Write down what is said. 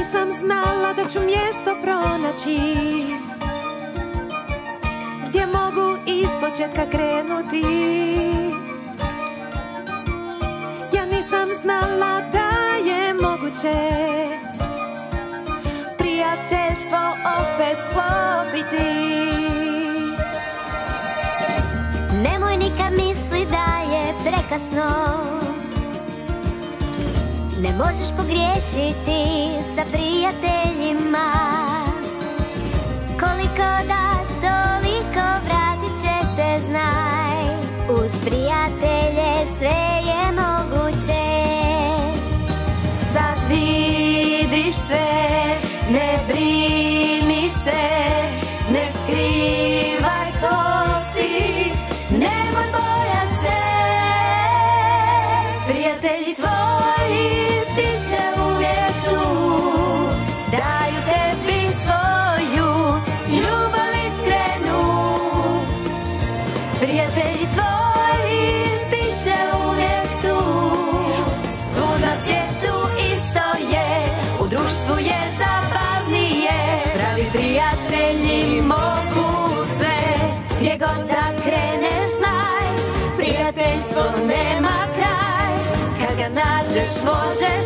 nisam znala da ću mjesto pronaći gdje mogu ispočetka krenuti. Ja nisam znala da je moguće prijateljstvo opet sklopiti. Nemoj nikad misli da je prekasno, ne možeš pogriješiti sa prijateljima. Koliko daš, toliko vratit će se, znaj. Uz prijatelje sve je moguće. Sad vidiš sve, ne brini se, ne skrivaj ko si, nemoj bojat se. Prijatelji tvoji bit će uvijek tu, daju tebi svoju ljubav iskrenu. Prijatelji tvoji bit će uvijek tu, svud na svijetu isto je, u društvu je zabavnije. Pravi prijatelji mogu sve, gdje god da kreneš znaj, prijateljstvo nema kraj. Kad ga nađeš možeš